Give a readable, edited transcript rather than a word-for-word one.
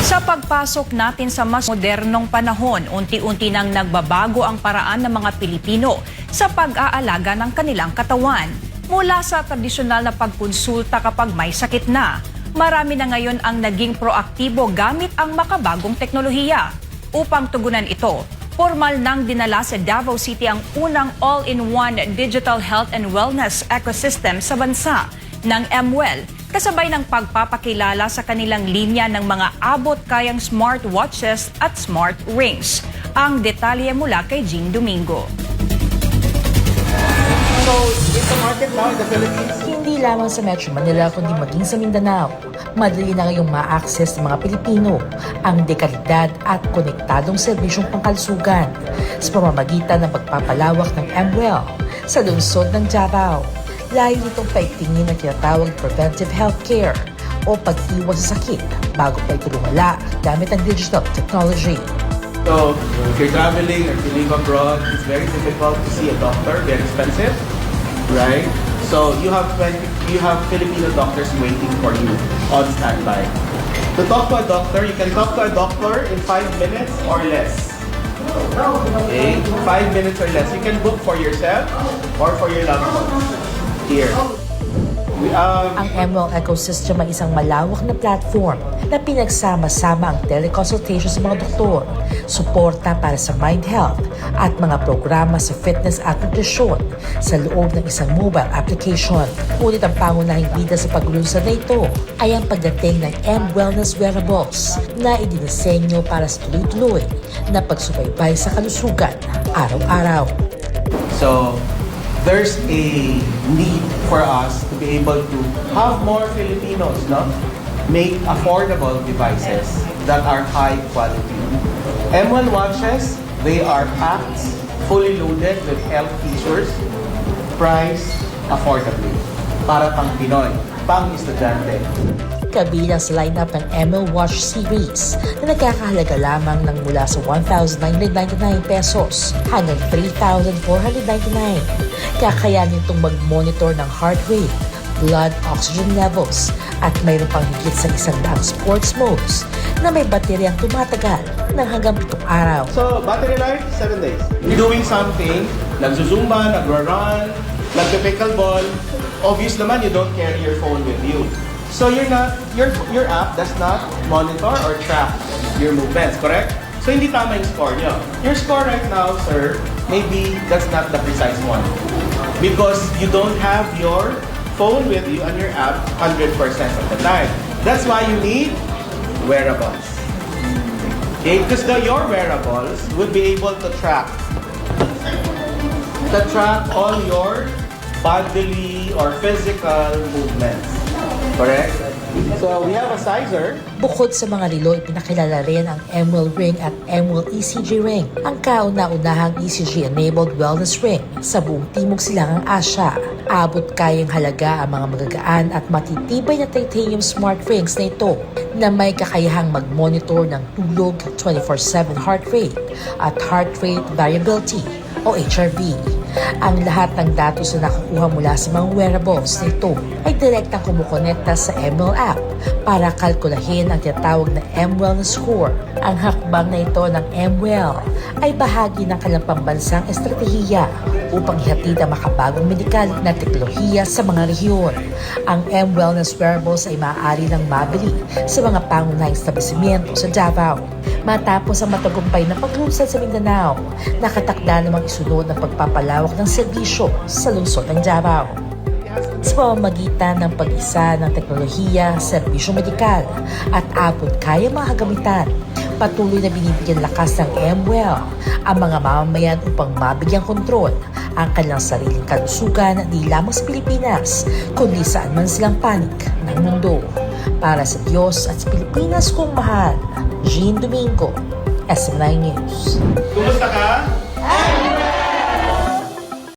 Sa pagpasok natin sa mas modernong panahon, unti-unti nang nagbabago ang paraan ng mga Pilipino sa pag-aalaga ng kanilang katawan. Mula sa tradisyonal na pagkonsulta kapag may sakit na, marami na ngayon ang naging proaktibo gamit ang makabagong teknolohiya. Upang tugunan ito, formal nang dinala sa Davao City ang unang all-in-one digital health and wellness ecosystem sa bansa ng MWell, kasabay ng pagpapakilala sa kanilang linya ng mga abot-kayang smartwatches at smart rings. Ang detalye mula kay Jean Domingo. So, it's a market now in the Philippines. Hindi lamang sa Metro Manila kundi maging sa Mindanao, madali na ngayong ma-access ng mga Pilipino ang dekalidad at konektadong serbisyong pangkalusugan sa pamamagitan ng pagpapalawak ng MWell sa lungsod ng Davao. Layo nitong paigtingin ang tinatawag preventive healthcare o pag-iwas sa sakit bago pa ito lumala gamit ang digital technology. So, if you're traveling or if you live abroad, it's very difficult to see a doctor, very expensive, right? So, you have Filipino doctors waiting for you on standby. To talk to a doctor, you can talk to a doctor in 5 minutes or less. Okay? 5 minutes or less. You can book for yourself or for your loved ones. Here. Ang MWell ecosystem ay isang malawak na platform na pinagsama-sama ang teleconsultation sa mga doktor, suporta para sa mind health at mga programa sa fitness at nutrisyon sa loob ng isang mobile application. Ngunit ang pangunahing bida sa paglulunsad na ito ay ang pagdating ng M-Wellness Wearables na idinisenyo para sa tuloy-tuloy na pagsubaybay sa kalusugan araw-araw. So, there's a need for us to be able to have more Filipinos, make affordable devices that are high quality. M1 watches, they are packed, fully loaded with health features, priced affordably. Para pang Pinoy, pang estudyante. Kabilang sa lineup ng MWell Watch Series na nagkakahalaga lamang ng mula sa 1,999 pesos hanggang 3,499. Kakayanin itong mag-monitor ng heart rate, blood oxygen levels at mayroon pang higit sa 100 sports modes na may bateryang tumatagal ng hanggang 7 araw. So, battery life, 7 days. You're doing something, nagzuzumba, nagra-run, nagpe-pickleball, obvious naman you don't carry your phone with you. So your app does not monitor or track your movements, correct? So hindi tama yung score nyo. Your score right now, sir, maybe that's not the precise one. Because you don't have your phone with you and your app 100% of the time. That's why you need wearables. Okay? Because your wearables would be able to track all your bodily or physical movements. Correct? So, we have a sizer. Bukod sa mga relo, ipinakilala rin ang MWell Ring at MWell ECG Ring, ang kauna-unahang ECG-enabled wellness ring sa buong Timog Silangang Asya. Abot kayang halaga ang mga magagaan at matitibay na titanium smart rings na ito na may kakayahang mag-monitor ng tulog, 24/7 heart rate at heart rate variability o HRV. Ang lahat ng datos na nakukuha mula sa mga wearables na ito ay direktang kumukonekta sa MWell app para kalkulahin ang tinatawag na M-Wellness Score. Ang hakbang na ito ng MWell ay bahagi ng kanilang pambansang estratehiya upang ihatid ang makabagong medikal na teknolohiya sa mga rehiyon. Ang M-Wellness Wearables ay maaari nang mabili sa mga pangunahing establishmento sa Davao. Matapos ang matagumpay na paglunsad sa Mindanao, nakatakda namang isunod ang pagpapalawak ng serbisyo sa lungsod ng Davao. Sa pamamagitan ng pag-isa ng teknolohiya, serbisyong medikal at abot-kayang mga kagamitan, patuloy na binibigyan lakas ng MWell ang mga mamamayan upang mabigyang kontrol ang kanilang sariling kalusugan di lamang sa Pilipinas, kundi saan man silang panig ng mundo. Para sa Diyos at sa Pilipinas kong mahal, Jean Domingo, SM9 News. Kumusta ka?